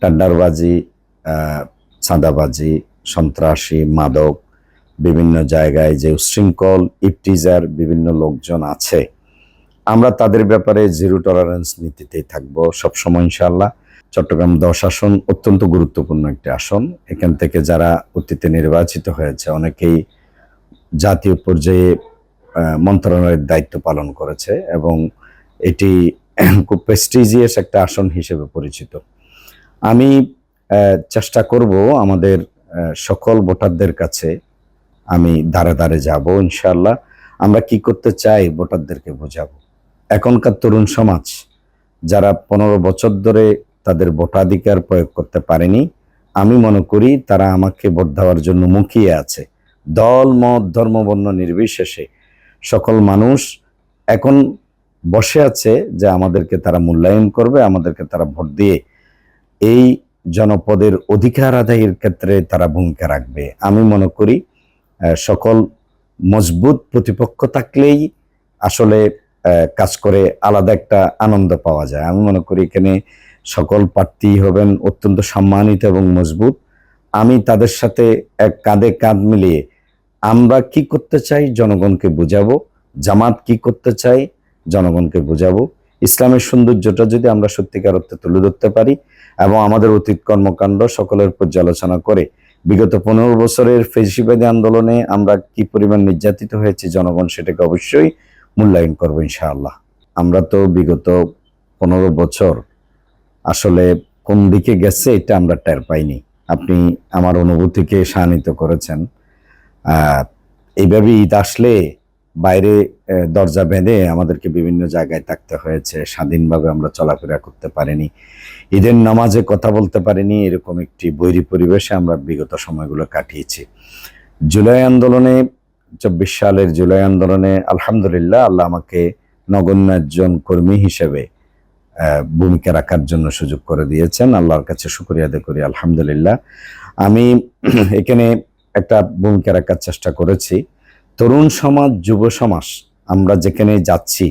টেন্ডারবাজি, চাঁদাবাজি, সন্ত্রাসী, মাদক, বিভিন্ন জায়গায় যে উচ্ছৃঙ্খল ইফটিজার বিভিন্ন লোকজন আছে, আমরা তাদের ব্যাপারে জিরো টলারেন্স নীতিতেই থাকবো সবসময় ইনশাআল্লাহ। চট্টগ্রাম 10 আসন অত্যন্ত গুরুত্বপূর্ণ একটি আসন। এখান থেকে যারা অতীতে নির্বাচিত হয়েছে অনেকেই জাতীয় পর্যায়ে মন্ত্রণালয়ের দায়িত্ব পালন করেছে এবং এটি খুব প্রেস্টিজিয়াস একটা আসন হিসেবে পরিচিত। আমি চেষ্টা করব আমাদের সকল ভোটারদের কাছে আমি দাঁড়ে দাঁড়ে যাব ইনশাআল্লাহ। আমরা কি করতে চাই ভোটারদেরকে বোঝাবো। এখনকার তরুণ সমাজ যারা 15 বছর ধরে তাদের ভোটাধিকার প্রয়োগ করতে পারেনি, আমি মনে করি তারা আমাকে ভোট দেওয়ার জন্য মুখিয়ে আছে। দল, মত, ধর্ম, বর্ণ নির্বিশেষে সকল মানুষ এখন বসে আছে যে আমাদেরকে তারা মূল্যায়ন করবে, আমাদেরকে তারা ভোট দিয়ে এই জনপদের অধিকার আদায়ের ক্ষেত্রে তারা ভূমিকা রাখবে। আমি মনে করি সকল মজবুত প্রতিপক্ষ থাকলেই আসলে কাজ করে আলাদা একটা আনন্দ পাওয়া যায়। আমি মনে করি এখানে সকল প্রার্থী হবেন অত্যন্ত সম্মানিত এবং মজবুত। আমি তাদের সাথে এক কাঁধে কাঁধ মিলিয়ে আমরা কি করতে চাই জনগণকে বোঝাবো, জামাত কি করতে চাই জনগণকে বোঝাবো। ইসলামের সৌন্দর্যটা যদি আমরা সত্যিকার অর্থে তুলে ধরতে পারি এবং আমাদের অতীত কর্মকাণ্ড সকলের পর্যালোচনা করে বিগত 15 বছরের ফ্যাসিবাদী আন্দোলনে আমরা কি পরিমাণ নির্যাতিত হয়েছি জনগণ সেটাকে অবশ্যই মূল্যায়ন করবো ইনশাআল্লাহ। আমরা তো বিগত 15 বছর আসলে কোন দিকে গেছে এটা আমরা টের পাইনি। আপনি আমার অনুভূতিকে শানিত করেছেন। এইভাবে ঈদ আসলে বাইরে দরজা বেঁধে আমাদেরকে বিভিন্ন জায়গায় থাকতে হয়েছে, স্বাধীনভাবে আমরা চলাফেরা করতে পারিনি, ঈদের নামাজে কথা বলতে পারিনি, এরকম একটি বৈরী পরিবেশে আমরা বিগত সময়গুলো কাটিয়েছি। জুলাই আন্দোলনে 24 সালের জুলাই আন্দোলনে আলহামদুলিল্লাহ আল্লাহ আমাকে নগণ্য একজন কর্মী হিসেবে ভূমিকা রাখার জন্য সুযোগ করে দিয়েছেন। আল্লাহর কাছে শুকরিয়া আদায় করি আলহামদুলিল্লাহ। আমি এখানে একটা ভূমিকা রাখার চেষ্টা করেছি। তরুণ সমাজ, যুব সমাজ আমরা যেখানে যাচ্ছি,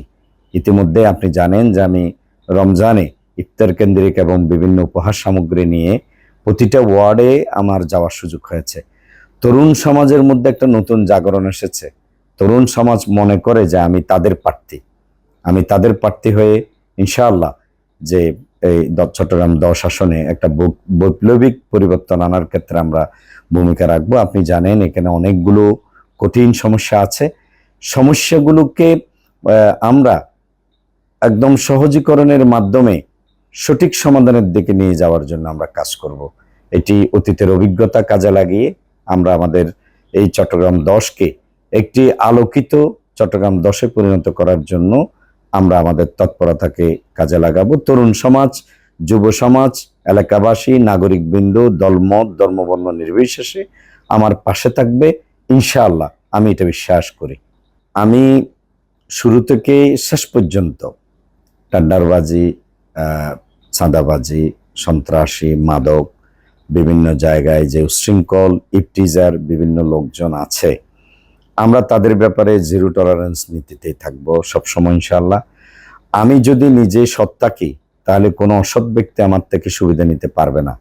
ইতিমধ্যে আপনি জানেন যে আমি রমজানে ইফতার কেন্দ্রিক এবং বিভিন্ন উপহার সামগ্রী নিয়ে প্রতিটা ওয়ার্ডে আমার যাওয়ার সুযোগ হয়েছে। তরুণ সমাজের মধ্যে একটা নতুন জাগরণ এসেছে। তরুণ সমাজ মনে করে যে আমি তাদের প্রার্থী হয়ে ইনশাআল্লাহ যে এই চট্টগ্রাম 10 আসনে একটা বৈপ্লবিক পরিবর্তন আনার ক্ষেত্রে আমরা ভূমিকা রাখবো। আপনি জানেন এখানে অনেকগুলো কঠিন সমস্যা আছে। সমস্যাগুলোকে আমরা একদম সহজীকরণের মাধ্যমে সঠিক সমাধানের দিকে নিয়ে যাওয়ার জন্য আমরা কাজ করব। এটি অতীতের অভিজ্ঞতা কাজে লাগিয়ে আমরা আমাদের এই চট্টগ্রাম 10কে একটি আলোকিত চট্টগ্রাম 10-এ পরিণত করার জন্য আমরা আমাদের তৎপরতাকে কাজে লাগাবো। তরুণ সমাজ, যুব সমাজ, এলাকাবাসী, নাগরিকবৃন্দ, দলমত, ধর্মবর্ণ নির্বিশেষে আমার পাশে থাকবে ইনশাআল্লাহ। আমি এটা বিশ্বাস করি। আমি শুরু থেকে শেষ পর্যন্ত টেন্ডারবাজি, চাঁদাবাজি, সন্ত্রাসী, মাদক, বিভিন্ন জায়গায় যে উচ্ছৃঙ্খল ইফটিজার বিভিন্ন লোকজন আছে, আমরা তাদের ব্যাপারে জিরো টলারেন্স নীতিতেই থাকবো সবসময় ইনশাআল্লাহ। আমি যদি নিজে সৎ থাকি তাহলে কোনো অসৎ ব্যক্তি আমার থেকে সুবিধা নিতে পারবে না।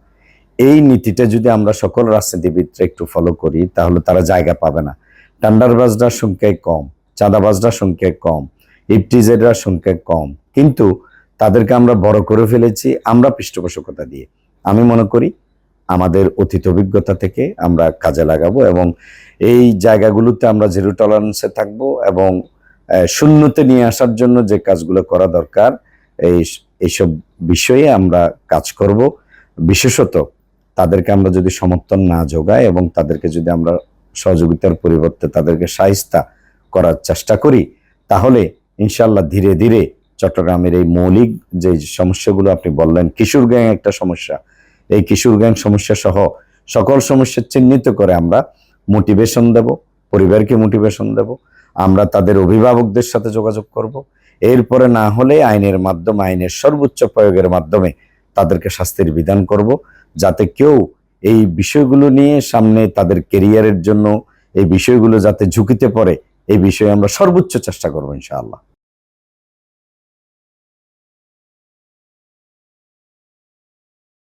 এই নীতিটা যদি আমরা সকল রাজনীতিবিদরা একটু ফলো করি তাহলে তারা জায়গা পাবে না। টেন্ডারবাজরা সংখ্যায় কম, চাঁদাবাজরা সংখ্যায় কম, ইফটিজাররা সংখ্যায় কম, কিন্তু তাদেরকে আমরা বড় করে ফেলেছি আমরা পৃষ্ঠপোষকতা দিয়ে। আমি মনে করি আমাদের অতীত অভিজ্ঞতা থেকে আমরা কাজে লাগাবো এবং এই জায়গাগুলোতে আমরা জিরো টলারেন্সে থাকবো এবং শূন্যতে নিয়ে আসার জন্য যে কাজগুলো করা দরকার এইসব বিষয়ে আমরা কাজ করব। বিশেষত তাদেরকে আমরা যদি সমর্থন না যোগাই এবং তাদেরকে যদি আমরা সহযোগিতার পরিবর্তে তাদেরকে শায়েস্তা করার চেষ্টা করি তাহলে ইনশাআল্লাহ ধীরে ধীরে চট্টগ্রামের এই মৌলিক যে সমস্যাগুলো আপনি বললেন, কিশোর গ্যাং একটা সমস্যা, এই কিশোর গ্যাং সমস্যা সহ সকল সমস্যা চিহ্নিত করে আমরা মোটিভেশন দেব, পরিবারকে মোটিভেশন দেব, আমরা তাদের অভিভাবকদের সাথে যোগাযোগ করব। এরপরে না হলে আইনের মাধ্যমে, আইনের সর্বোচ্চ প্রয়োগের মাধ্যমে তাদেরকে শাস্তির বিধান করব, যাতে কেউ এই বিষয়গুলো নিয়ে সামনে তাদের কেরিয়ারের জন্য এই বিষয়গুলো যাতে ঝুঁকিতে পড়ে এই বিষয়ে আমরা সর্বোচ্চ চেষ্টা করবো ইনশাআল্লাহ।